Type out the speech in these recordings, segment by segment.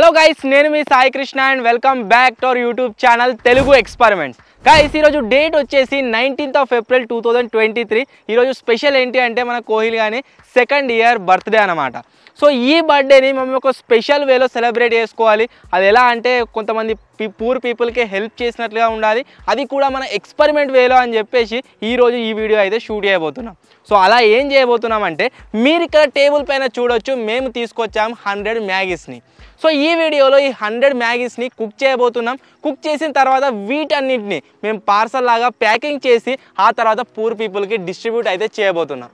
Hello guys, నేను మీ Sai Krishna and welcome back to our YouTube channel Telugu experiments. Guys, ఈరోజు date వచ్చేసి 19th April 2023. ఈరోజు స్పెషల్ ఏంటి అంటే మన కోహ్లీ గాని సెకండ్ ఇయర్ బర్త్డే అనమాట. సో ఈ బర్త్డేని మేము ఒక స్పెషల్ వేలో సెలబ్రేట్ చేసుకోవాలి. అది ఎలా అంటే కొంతమంది పూర్ పీపుల్కి హెల్ప్ చేసినట్లుగా ఉండాలి, అది కూడా మన ఎక్స్పెరిమెంట్ వేలో అని చెప్పేసి ఈరోజు ఈ వీడియో అయితే షూట్ చేయబోతున్నాం. సో అలా ఏం చేయబోతున్నామంటే మీరు ఇక్కడ టేబుల్ పైన చూడొచ్చు, మేము తీసుకొచ్చాము 100 మ్యాగీస్ని. సో ఈ వీడియోలో ఈ 100 మ్యాగీస్ని కుక్ చేయబోతున్నాం. కుక్ చేసిన తర్వాత వీటన్నిటిని మేము పార్సల్ లాగా ప్యాకింగ్ చేసి ఆ తర్వాత పూర్ పీపుల్కి డిస్ట్రిబ్యూట్ అయితే చేయబోతున్నాం.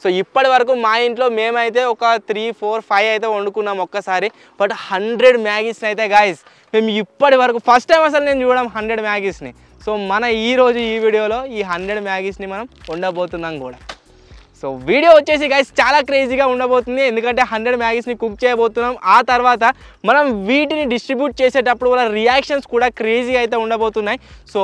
సో ఇప్పటి వరకు మా ఇంట్లో మేమైతే ఒక 3, 4, 5 అయితే వండుకున్నాం ఒక్కసారి. బట్ 100 మ్యాగీస్ని అయితే గాయస్ మేము ఇప్పటి వరకు ఫస్ట్ టైం అసలు నేను చూడడం 100 మ్యాగీస్ని. సో మన ఈరోజు ఈ వీడియోలో ఈ 100 మ్యాగీస్ని మనం వండబోతున్నాం కూడా. సో వీడియో వచ్చేసి గైస్ చాలా క్రేజీగా ఉండబోతుంది, ఎందుకంటే 100 మ్యాగీస్ని కుక్ చేయబోతున్నాం. ఆ తర్వాత మనం వీటిని డిస్ట్రిబ్యూట్ చేసేటప్పుడు వాళ్ళ రియాక్షన్స్ కూడా క్రేజీగా అయితే ఉండబోతున్నాయి. సో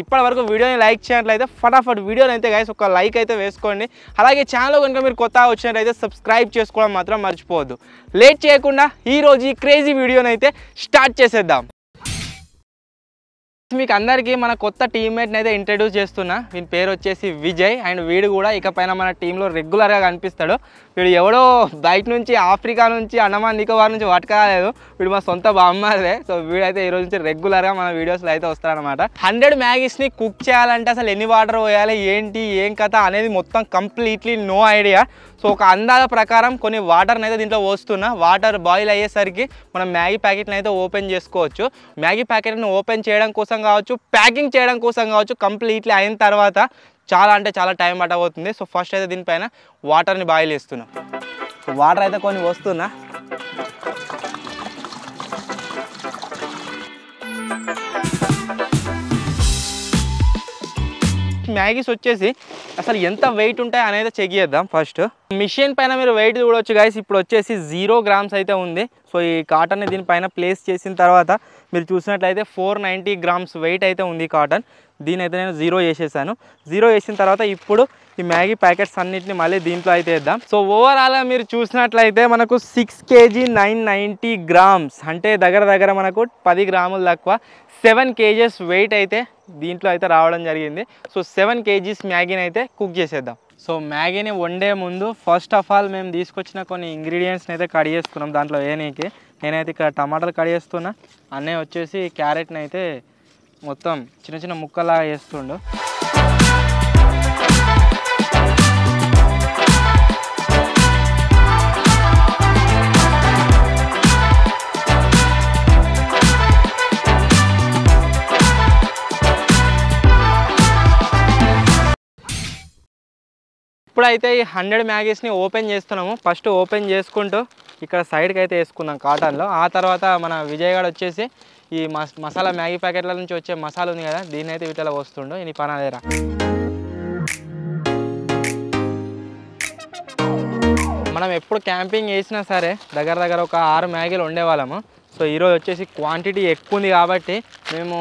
ఇప్పటి వరకు వీడియోని లైక్ చేయనట్లయితే ఫటాఫట్ వీడియోని అయితే గైస్ ఒక లైక్ అయితే వేసుకోండి. అలాగే ఛానల్ కనుక మీరు కొత్తగా వచ్చినట్లయితే సబ్స్క్రైబ్ చేసుకోవడం మాత్రం మర్చిపోవద్దు. లేట్ చేయకుండా ఈరోజు ఈ క్రేజీ వీడియోని అయితే స్టార్ట్ చేసేద్దాం. మీకు అందరికీ మన కొత్త టీమ్మేట్ని అయితే ఇంట్రడ్యూస్ చేస్తున్నా. వీని పేరు వచ్చేసి విజయ్ అండ్ వీడు కూడా ఇకపైన మన టీంలో రెగ్యులర్గా కనిపిస్తాడు. వీడు ఎవడో బయట నుంచి ఆఫ్రికా నుంచి అండమాన్ నికోబార్ నుంచి పట్టుకోలేదు, వీడు మా సొంత బామ్మాదే. సో వీడైతే ఈరోజు నుంచి రెగ్యులర్గా మన వీడియోస్లో అయితే వస్తారనమాట. 100 మ్యాగీస్ని కుక్ చేయాలంటే అసలు ఎన్ని వాటర్ పోయాలి, ఏంటి ఏం కథ అనేది మొత్తం కంప్లీట్లీ నో ఐడియా. సో ఒక అందాల ప్రకారం కొన్ని వాటర్ని అయితే దీంట్లో పోస్తున్నా. వాటర్ బాయిల్ అయ్యేసరికి మనం మ్యాగీ ప్యాకెట్ని అయితే ఓపెన్ చేసుకోవచ్చు. మ్యాగీ ప్యాకెట్ని ఓపెన్ చేయడం కోసం కావచ్చు, ప్యాకింగ్ చేయడం కోసం కావచ్చు, కంప్లీట్లీ అయిన తర్వాత చాలా అంటే చాలా టైం పట్టబోతుంది. సో ఫస్ట్ అయితే దీనిపైన వాటర్ని బాయిల్ చేస్తున్నా. వాటర్ అయితే కొన్ని వస్తున్నా. మ్యాగీస్ వచ్చేసి అసలు ఎంత వెయిట్ ఉంటాయి అనేది చెక్ చేద్దాం. ఫస్ట్ మిషన్ పైన మీరు వెయిట్ చూడవచ్చు గైస్, ఇప్పుడు వచ్చేసి 0 grams అయితే ఉంది. సో ఈ కాటన్ని దీనిపైన ప్లేస్ చేసిన తర్వాత మీరు చూసినట్లయితే 490 grams వెయిట్ అయితే ఉంది కాటన్. దీని అయితే నేను 0 చేసేసాను. 0 చేసిన తర్వాత ఇప్పుడు ఈ మ్యాగీ ప్యాకెట్స్ అన్నిటిని మళ్ళీ దీంట్లో అయితే వేద్దాం. సో ఓవరాల్గా మీరు చూసినట్లయితే మనకు 6 kg 990 grams అంటే దగ్గర మనకు 10 గ్రాములు తక్కువ 7 kgs వెయిట్ అయితే దీంట్లో అయితే రావడం జరిగింది. సో 7 kgs మ్యాగీని అయితే కుక్ చేసేద్దాం. సో మ్యాగీని వండే ముందు ఫస్ట్ ఆఫ్ ఆల్ మేము తీసుకొచ్చిన కొన్ని ఇంగ్రీడియంట్స్ని అయితే కట్ చేసుకున్నాం దాంట్లో వేయనీకి. నేనైతే ఇక్కడ టమాటాలు కట్ చేస్తున్నా, అన్నయ్య వచ్చేసి క్యారెట్ని అయితే మొత్తం చిన్న చిన్న ముక్కలాగా వేస్తుండు. ఇప్పుడైతే ఈ 100 మ్యాగీస్ని ఓపెన్ చేస్తున్నాము. ఫస్ట్ ఓపెన్ చేసుకుంటూ ఇక్కడ సైడ్కి అయితే వేసుకుందాం కాటన్లో. ఆ తర్వాత మన విజయ్ గారు వచ్చేసి ఈ మసాలా మ్యాగీ ప్యాకెట్ల నుంచి వచ్చే మసాలా ఉంది కదా, దీన్ని అయితే వీటిలో వస్తుండు. ఇది పని అదేరా. మనం ఎప్పుడు క్యాంపింగ్ చేసినా సరే దగ్గర ఒక 6 మ్యాగీలు వండేవాళ్ళము. సో ఈరోజు వచ్చేసి క్వాంటిటీ ఎక్కువ ఉంది కాబట్టి మేము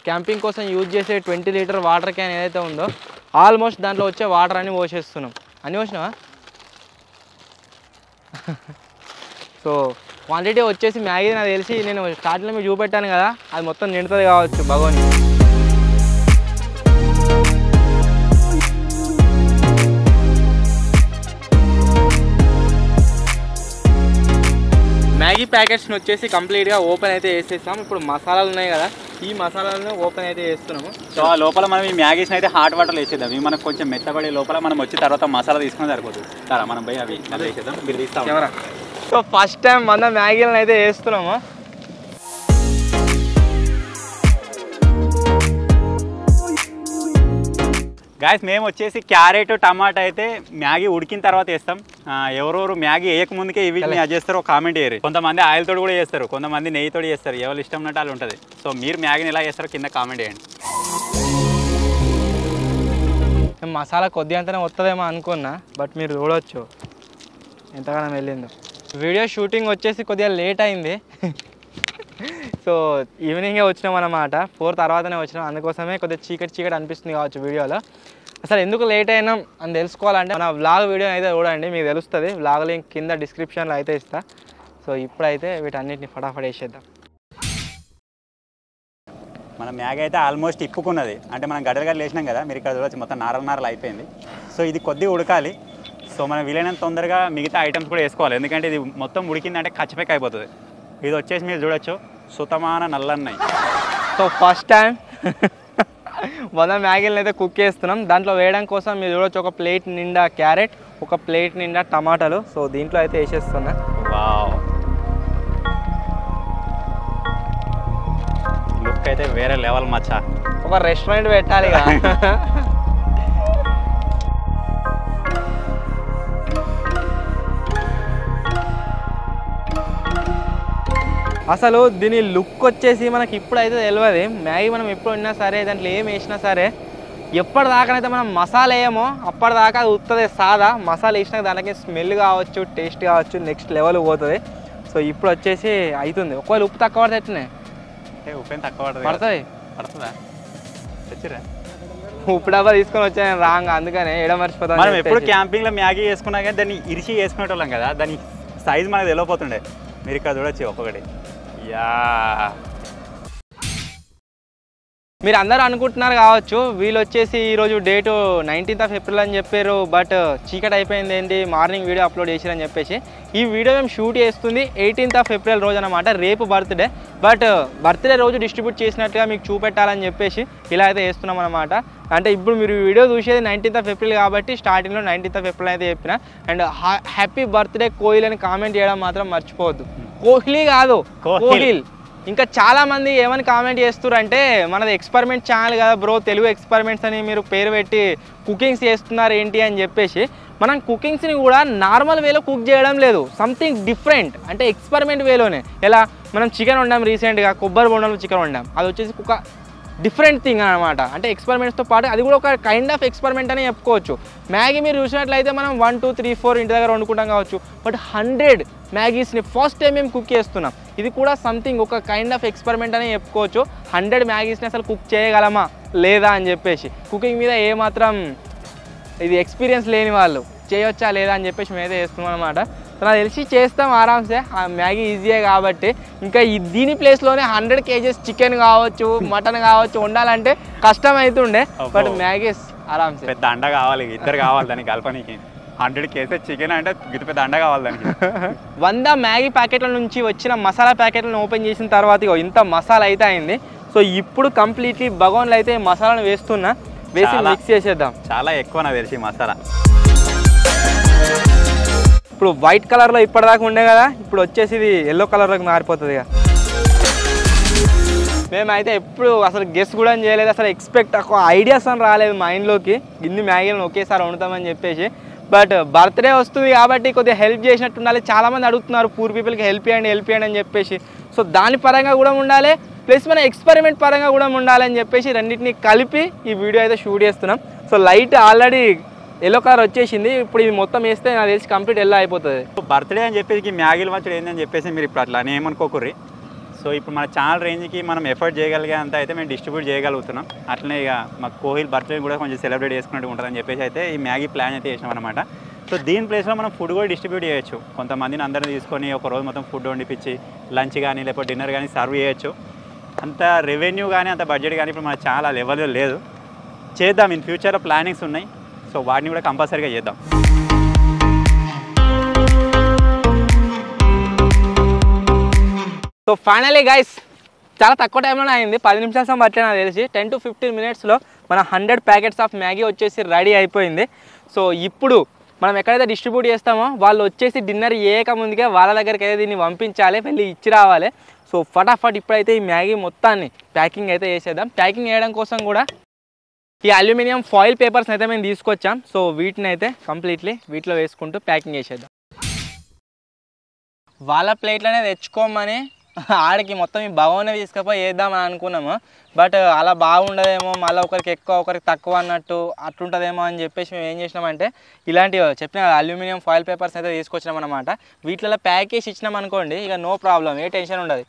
క్యాంపింగ్ కోసం యూజ్ చేసే 20 లీటర్ వాటర్ క్యాన్ ఏదైతే ఉందో ఆల్మోస్ట్ దాంట్లో వచ్చే వాటర్ అన్ని పోసేస్తున్నాం. అన్నీ పోసినావా? సో క్వాంటిటీ వచ్చేసి మ్యాగీ నాకు తెలిసి నేను స్టార్టింగ్లో మీకు చూపెట్టాను కదా, అది మొత్తం నిండుతుంది కావచ్చు భగవాన్. మ్యాగీ ప్యాకెట్స్ని వచ్చేసి కంప్లీట్గా ఓపెన్ అయితే వేసేస్తాం. ఇప్పుడు మసాలాలు ఉన్నాయి కదా, ఈ మసాలాలను ఓపెన్ అయితే వేస్తున్నాము. సో ఆ లోపల మనం ఈ మ్యాగీస్ని అయితే హాట్ వాటర్లో వేసేద్దాం. ఇవి మనకు కొంచెం మెత్తబడే లోపల మనం వచ్చి తర్వాత మసాలా తీసుకుని సరిపోతుంది. సరే మనం పోయి అవి అలా వేసేద్దాం. మీరు తీస్తాం ఎవరా? సో ఫస్ట్ టైం 100 మ్యాగీలను అయితే వేస్తున్నాము. గాయస్ మేము వచ్చేసి క్యారెట్ టమాటా అయితే మ్యాగీ ఉడికిన తర్వాత వేస్తాం. ఎవరెవరు మ్యాగీ వేయక ముందుకే వీటిని అది చేస్తారో కామెంట్ చేయరు. కొంతమంది ఆయిల్ తోడు కూడా చేస్తారు, కొంతమంది నెయ్యి తోడు చేస్తారు. ఎవరు ఇష్టం ఉన్నట్టు వాళ్ళు ఉంటుంది. సో మీరు మ్యాగీని ఎలా చేస్తారో కింద కామెంట్ చేయండి. మసాలా కొద్దిగా అంతనే వస్తుందేమో అనుకున్నా, బట్ మీరు చూడవచ్చు ఎంతగానో వెళ్ళిందో. వీడియో షూటింగ్ వచ్చేసి కొద్దిగా లేట్ అయింది. సో ఈవినింగే వచ్చినాం అన్నమాట, 4 తర్వాతనే వచ్చినాం. అందుకోసమే కొద్దిగా చీకటి అనిపిస్తుంది కావచ్చు వీడియోలో. అసలు ఎందుకు లేట్ అయినాం అని తెలుసుకోవాలంటే మన వ్లాగ్ వీడియో అయితే చూడండి, మీకు తెలుస్తుంది. వ్లాగ్ లింక్ కింద డిస్క్రిప్షన్లో అయితే ఇస్తా. సో ఇప్పుడైతే వీటన్నిటిని ఫటాఫట్ వేసేద్దాం. మన మ్యాగీ అయితే ఆల్మోస్ట్ ఇప్పుకున్నది, అంటే మనం గడ్డలు వేసినాం కదా, మీరు ఇక్కడ చూడవచ్చు మొత్తం నారలు అయిపోయింది. సో ఇది కొద్దిగా ఉడకాలి. సో మనం వీలైనంత తొందరగా మిగతా ఐటమ్స్ కూడా వేసుకోవాలి, ఎందుకంటే ఇది మొత్తం ఉడికిందంటే కచ్చపెక్క అయిపోతుంది. ఇది వచ్చేసి మీరు చూడొచ్చు సుతమాన నల్లన్నాయి. సో ఫస్ట్ టైం 100 మ్యాగీలను అయితే కుక్ చేస్తున్నాం. దాంట్లో వేయడం కోసం మీరు చూడొచ్చు ఒక ప్లేట్ నిండా క్యారెట్, ఒక ప్లేట్ నిండా టమాటాలు. సో దీంట్లో అయితే వేసేస్తున్నా. వావ్, లుక్ అయితే వేరే లెవెల్ మచ్చా. ఒక రెస్టారెంట్ పెట్టాలి కదా. అసలు దీని లుక్ వచ్చేసి మనకి ఇప్పుడైతే తెలియదు. మ్యాగీ మనం ఎప్పుడు ఉన్నా సరే, దాంట్లో ఏం వేసినా సరే, ఎప్పటిదాకానైతే మనం మసాలా వేయమో అప్పటిదాకా అది ఉత్తదే సాదా. మసాలా వేసినాక దానికి స్మెల్ కావచ్చు, టేస్ట్ కావచ్చు, నెక్స్ట్ లెవెల్ పోతుంది. సో ఇప్పుడు వచ్చేసి అవుతుంది. ఒకవేళ ఉప్పు తక్కువ పడితే ఎట్లనే ఉప్పు తక్కువ పడుతుంది. పడుతుందా? తెచ్చిరా ఉప్పు డబ్బా తీసుకొని వచ్చా నేను రాంగ్, అందుకనే ఎడ మర్చిపోతాను. మనం ఎప్పుడు క్యాంపింగ్లో మ్యాగీ వేసుకున్నా కానీ దాన్ని ఇరిచి వేసుకునేటోళ్ళం కదా, దాని సైజ్ మనకు తెలియపోతుండే. మీరు ఇక్కడ చూడొచ్చు ఒక్కొక్కటి. యా, మీరు అందరూ అనుకుంటున్నారు కావచ్చు వీళ్ళు వచ్చేసి ఈరోజు డేటు 19th ఏప్రిల్ అని చెప్పారు, బట్ చీకటి అయిపోయింది ఏంటి, మార్నింగ్ వీడియో అప్లోడ్ చేసిరని చెప్పేసి. ఈ వీడియో మేము షూట్ చేస్తుంది 18th ఏప్రిల్ రోజు అనమాట, రేపు బర్త్డే. బట్ బర్త్డే రోజు డిస్ట్రిబ్యూట్ చేసినట్టుగా మీకు చూపెట్టాలని చెప్పేసి ఇలా అయితే వేస్తున్నాం అనమాట. అంటే ఇప్పుడు మీరు వీడియో చూసేది 19th ఏప్రిల్ కాబట్టి స్టార్టింగ్లో 19th ఏప్రిల్ అయితే చెప్పిన. అండ్ హ్యాపీ బర్త్డే కోహ్లీ అని కామెంట్ చేయడం మాత్రం మర్చిపోవద్దు. కోహ్లీ కాదు, కోహ్లీ. ఇంకా చాలామంది ఏమని కామెంట్ చేస్తున్నారు అంటే, మనది ఎక్స్పెరిమెంట్ ఛానల్ కదా బ్రో, తెలుగు ఎక్స్పెరిమెంట్స్ అని మీరు పేరు పెట్టి కుకింగ్స్ చేస్తున్నారు ఏంటి అని చెప్పేసి. మనం కుకింగ్స్ని కూడా నార్మల్ వేలో కుక్ చేయడం లేదు, సంథింగ్ డిఫరెంట్, అంటే ఎక్స్పెరిమెంట్ వేలోనే. ఎలా మనం చికెన్ వండాం రీసెంట్గా, కొబ్బరి బొండంలో చికెన్ వండాం, అది వచ్చేసి ఒక డిఫరెంట్ థింగ్ అనమాట. అంటే ఎక్స్పెరిమెంట్స్తో పాటు అది కూడా ఒక కైండ్ ఆఫ్ ఎక్స్పెరిమెంట్ అని చెప్పుకోవచ్చు. మ్యాగీ మీరు చూసినట్లయితే మనం 1, 2, 3, 4 ఇంటి దగ్గర వండుకుంటాం కావచ్చు, బట్ 100 మ్యాగీస్ని ఫస్ట్ టైం మేము కుక్ చేస్తున్నాం. ఇది కూడా సంథింగ్ ఒక కైండ్ ఆఫ్ ఎక్స్పెరిమెంట్ అని చెప్పుకోవచ్చు. 100 మ్యాగీస్ని అసలు కుక్ చేయగలమా లేదా అని చెప్పేసి, కుకింగ్ మీద ఏమాత్రం ఇది ఎక్స్పీరియన్స్ లేని వాళ్ళు చేయొచ్చా లేదా అని చెప్పేసి మేమైతే చేస్తున్నాం అనమాట. సో నాకు తెలిసి చేస్తాం ఆరామ్సే, ఆ మ్యాగీ ఈజీయే కాబట్టి. ఇంకా దీని ప్లేస్లోనే 100 kgs చికెన్ కావచ్చు, మటన్ కావచ్చు వండాలంటే కష్టం అవుతుండే, బట్ మ్యాగీస్ ఆరామ్సే. పెద్ద అండ కావాలి, ఇద్దరు కావాలి దానికి కలపనికి. 100 kgs చికెన్ అంటే పెద్ద అండ కావాలి దానికి. 100 మ్యాగీ ప్యాకెట్ల నుంచి వచ్చిన మసాలా ప్యాకెట్లను ఓపెన్ చేసిన తర్వాత ఇంత మసాలా అయితే అయింది. సో ఇప్పుడు కంప్లీట్లీ బగోన్లో అయితే మసాలాను వేస్తున్నా, వేసి మిక్స్ చేసేద్దాం. చాలా ఎక్కువ నాకు తెలిసి మసాలా. ఇప్పుడు వైట్ కలర్లో ఇప్పటిదాకా ఉండే కదా, ఇప్పుడు వచ్చేసి ఇది ఎల్లో కలర్లోకి మారిపోతుంది. మేమైతే ఎప్పుడు అసలు గెస్ కూడా చేయలేదు, అసలు ఎక్స్పెక్ట్ ఐడియాస్ అని రాలేదు మైండ్లోకి ఇన్ని మ్యాగీలను ఒకేసారి వండుతామని చెప్పేసి. బట్ బర్త్డే వస్తుంది కాబట్టి కొద్దిగా హెల్ప్ చేసినట్టు ఉండాలి. చాలామంది అడుగుతున్నారు పూర్ పీపుల్కి హెల్ప్ చేయండి అని చెప్పేసి. సో దాని పరంగా కూడా ఉండాలి, ప్లస్ మన ఎక్స్పెరిమెంట్ పరంగా కూడా ఉండాలని చెప్పేసి రెండింటిని కలిపి ఈ వీడియో అయితే షూట్ చేస్తున్నాం. So light already yellow colour వచ్చేసింది, ఇప్పుడు ఇది మొత్తం వేస్తే నాకు తెలిసి కంప్లీట్ ఎల్లో అయిపోతుంది. బర్త్డే అని చెప్పేసి మ్యాగీలు మంచిగా ఏందని చెప్పేసి మీరు ఇప్పుడు అట్లా అని ఏమనుకోకుర్రి. సో ఇప్పుడు మన ఛానల్ రేంజ్కి మనం ఎఫర్ట్ చేయగలిగే అంత అయితే మేము డిస్ట్రిబ్యూట్ చేయగలుగుతున్నాం. అట్లనే ఇక మాకు కోహ్లీ బర్త్డే కూడా కొంచెం సెలబ్రేట్ చేసుకున్నట్టు ఉంటుందని చెప్పేసి అయితే ఈ మ్యాగీ ప్లాన్ అయితే చేసినాం అనమాట. సో దీని ప్లేస్లో మనం ఫుడ్ కూడా డిస్ట్రిబ్యూట్ చేయొచ్చు. కొంతమందిని అందరిని తీసుకొని ఒక రోజు మొత్తం ఫుడ్ వండిపించి లంచ్ కానీ లేకపోతే డిన్నర్ కానీ సర్వ్ చేయొచ్చు. అంత రెవెన్యూ కానీ అంత బడ్జెట్ కానీ ఇప్పుడు మన చాలా లెవెల్లో లేదు. చేద్దాం, ఇన్ ఫ్యూచర్లో ప్లానింగ్స్ ఉన్నాయి. సో వాటిని కూడా కంపల్సరీగా చేద్దాం. సో ఫైనలీ గైస్ చాలా తక్కువ టైంలోనే అయింది, 10 నిమిషాలు పట్టిన నాకు తెలిసి. 10 to 15 minutesలో మన 100 ప్యాకెట్స్ ఆఫ్ మ్యాగీ వచ్చేసి రెడీ అయిపోయింది. సో ఇప్పుడు మనం ఎక్కడైతే డిస్ట్రిబ్యూట్ చేస్తామో వాళ్ళు వచ్చేసి డిన్నర్ చేయక ముందుకే వాళ్ళ దగ్గరికి అయితే దీన్ని పంపించాలి, వెళ్ళి ఇచ్చి రావాలి. సో ఫటాఫట్ ఇప్పుడైతే ఈ మ్యాగీ మొత్తాన్ని ప్యాకింగ్ అయితే చేసేద్దాం. ప్యాకింగ్ చేయడం కోసం కూడా ఈ అల్యూమినియం ఫాయిల్ పేపర్స్ అయితే మేము తీసుకొచ్చాం. సో వీటిని అయితే కంప్లీట్లీ వీటిలో వేసుకుంటూ ప్యాకింగ్ చేసేద్దాం. వాళ్ళ ప్లేట్లనే తెచ్చుకోమని ఆడికి మొత్తం ఈ బగోనే తీసుకపోయి వేద్దామని అనుకున్నాము, బట్ అలా బాగుండదేమో, మళ్ళీ ఒకరికి ఎక్కువ ఒకరికి తక్కువ అన్నట్టు అట్లుంటుందేమో అని చెప్పేసి మేము ఏం చేసినామంటే ఇలాంటివి చెప్పిన అల్యూమినియం ఫాయిల్ పేపర్స్ అయితే తీసుకొచ్చినాం అనమాట. వీటిలో ప్యాక్ చేసి ఇచ్చినాం అనుకోండి, ఇక నో ప్రాబ్లం, ఏ టెన్షన్ ఉండదు.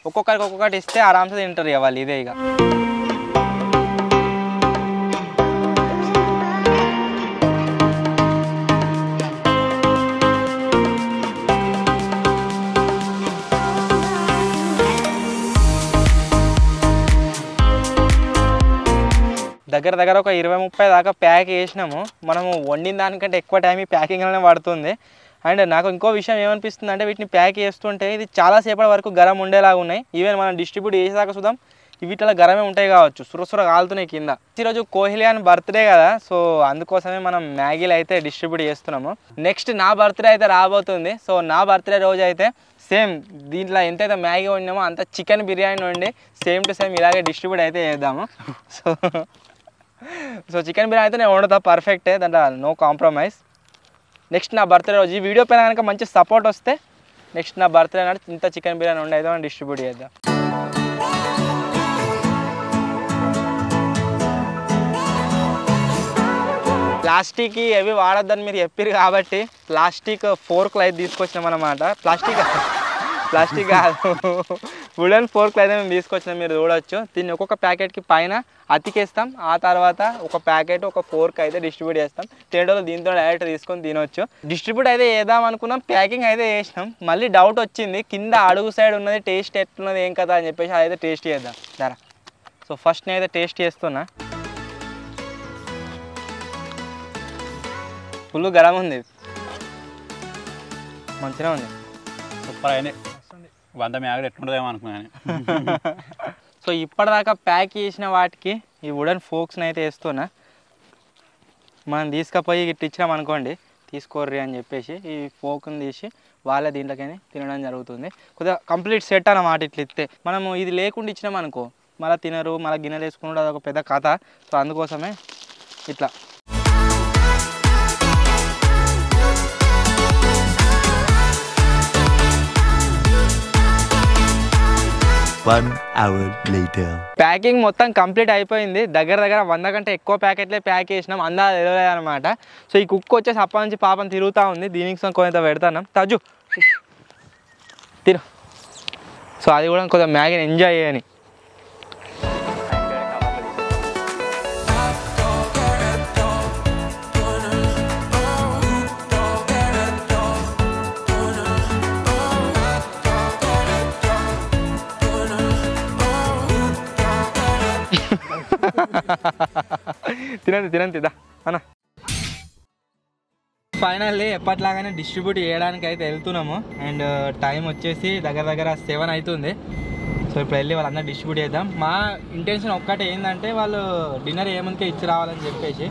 ఒక్కొక్కరికి ఒక్కొక్కటి ఇస్తే ఆరామ్సే తింటారు ఇక వాళ్ళు. ఇదే ఇక దగ్గర దగ్గర ఒక 20-30 దాకా ప్యాక్ చేసినాము. మనము వండిన దానికంటే ఎక్కువ టైం ఈ ప్యాకింగ్లోనే పడుతుంది. అండ్ నాకు ఇంకో విషయం ఏమనిపిస్తుంది అంటే వీటిని ప్యాక్ చేస్తుంటే ఇది చాలాసేపటి వరకు గరం ఉండేలాగా ఉన్నాయి. ఈవెన్ మనం డిస్ట్రిబ్యూట్ చేసేదాకా చూద్దాం వీటిలో గరమే ఉంటాయి కావచ్చు, సురసుర కాలుతున్నాయి కింద. ఈరోజు కోహ్లీ అని బర్త్డే కదా, సో అందుకోసమే మనం మ్యాగీలు అయితే డిస్ట్రిబ్యూట్ చేస్తున్నాము. నెక్స్ట్ నా బర్త్డే అయితే రాబోతుంది. సో నా బర్త్డే రోజు అయితే సేమ్ దీంట్లో ఎంతైతే మ్యాగీ వండినామో అంత చికెన్ బిర్యానీ వండి సేమ్ టు సేమ్ ఇలాగే డిస్ట్రిబ్యూట్ అయితే చేద్దాము. సో చికెన్ బిర్యానీ అయితే నేను వండుతా పర్ఫెక్టే, దాంట్లో నో కాంప్రమైజ్. నెక్స్ట్ నా బర్త్డే రోజు ఈ వీడియో పైన కనుక మంచి సపోర్ట్ వస్తే నెక్స్ట్ నా బర్త్డే నాడు ఇంత చికెన్ బిర్యానీ వండి అయితే మనం డిస్ట్రిబ్యూట్ చేద్దాం. ప్లాస్టిక్ అవి వాడొద్దని మీరు చెప్పారు కాబట్టి ప్లాస్టిక్ ఫోర్క్లు అయితే తీసుకొచ్చినాం అన్నమాట. ప్లాస్టిక్ కాదు, వుడెన్ ఫోర్క్లు అయితే మేము తీసుకొచ్చినాం. మీరు చూడొచ్చు. దీన్ని ఒక్కొక్క ప్యాకెట్కి పైన అతికేస్తాం. ఆ తర్వాత ఒక ప్యాకెట్ ఒక ఫోర్క్ అయితే డిస్ట్రిబ్యూట్ చేస్తాం. తినేటోళ్ళు దీంతో డైరెక్ట్ తీసుకొని తినొచ్చు. డిస్ట్రిబ్యూట్ అయితే చేద్దాం అనుకున్నాం, ప్యాకింగ్ అయితే చేసినాం. మళ్ళీ డౌట్ వచ్చింది కింద అడుగు సైడ్ ఉన్నది టేస్ట్ ఎట్లున్నది ఏం కదా అని చెప్పేసి అదైతే టేస్ట్ చేద్దాం ధర. సో ఫస్ట్ నేనైతే టేస్ట్ చేస్తున్నా. ఫుల్ గరం ఉంది, మంచిగా ఉంది, సూపర్ అయినాయి. 100 మ్యాగీలు ఎట్లుంటుందేమో అనుకున్నాను. సో ఇప్పటిదాకా ప్యాక్ చేసిన వాటికి ఈ వుడెన్ ఫోక్స్ని అయితే వేస్తున్నా. మనం తీసుకుపోయి ఇట్లా ఇచ్చినాం అనుకోండి, తీసుకోర్రి అని చెప్పేసి ఈ ఫోక్ని తీసి వాళ్ళే దీంట్లోకైనా తినడం జరుగుతుంది. కొద్దిగా కంప్లీట్ సెట్ అన్నమాట. ఇట్లా ఇస్తే మనము ఇది లేకుండా ఇచ్చినాం అనుకో మళ్ళీ తినరు, మళ్ళీ గిన్నెలు వేసుకున్నాడు, అదొక పెద్ద కథ. సో అందుకోసమే ఇట్లా. ప్యాకింగ్ మొత్తం కంప్లీట్ అయిపోయింది. దగ్గర దగ్గర 100 కంటే ఎక్కువ ప్యాకెట్లే ప్యాక్ చేసినాం, అందాలు తెలియలేదు అనమాట. సో ఈ కుక్ వచ్చేసి అప్పటి నుంచి పాపం తిరుగుతూ ఉంది. దీనికి కొంత పెడతాం తజు తిరు. సో అది కూడా కొంచెం మ్యాగీని ఎంజాయ్ చేయని. తినండి దా అన్న. ఫైనల్లీ ఎప్పట్లాగానే డిస్ట్రిబ్యూట్ చేయడానికి అయితే వెళ్తున్నాము. అండ్ టైం వచ్చేసి దగ్గర దగ్గర 7 అవుతుంది. సో ఇప్పుడు వెళ్ళి వాళ్ళందరూ డిస్ట్రిబ్యూట్ చేద్దాం. మా ఇంటెన్షన్ ఒక్కటే ఏంటంటే వాళ్ళు డిన్నర్ ఏముందుకే ఇచ్చి రావాలని చెప్పేసి.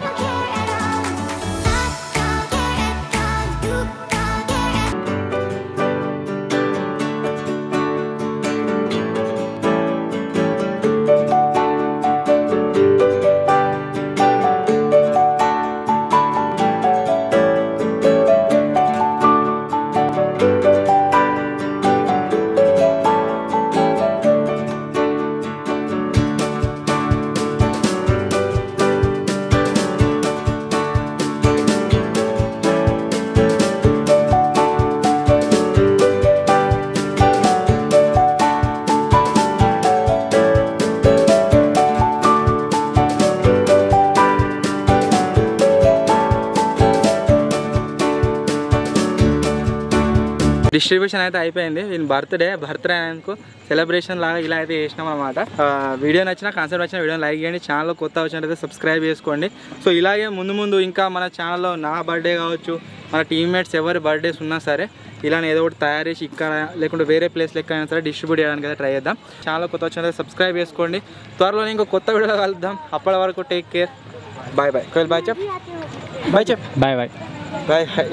డిస్ట్రిబ్యూషన్ అయితే అయిపోయింది. వీళ్ళ బర్త్డే అయినందుకు సెలబ్రేషన్ లాగా ఇలా అయితే చేసినాం అనమాట. వీడియో నచ్చిన కాన్సెప్ట్ నచ్చిన వీడియోని లైక్ చేయండి. ఛానల్లో కొత్త వచ్చినట్టయితే సబ్స్క్రైబ్ చేసుకోండి. సో ఇలాగే ముందు ఇంకా మన ఛానల్లో నా బర్త్డే కావచ్చు, మన టీమ్మేట్స్ ఎవరి బర్త్డేస్ ఉన్నా సరే ఇలానే ఏదో ఒకటి తయారు చేసి ఇక్కడ లేకుంటే వేరే ప్లేస్ లెక్క అయినా సరే డిస్ట్రిబ్యూట్ చేయడానికి అయితే ట్రై చేద్దాం. ఛానల్లో కొత్త వచ్చినట్టయితే సబ్స్క్రైబ్ చేసుకోండి. త్వరలో ఇంకో కొత్త వీడియోలో కలుద్దాం. అప్పటి వరకు take care. Bye bye. Koyal bye చెప్. బాయ్ చెప్. Bye bye. Bye bye.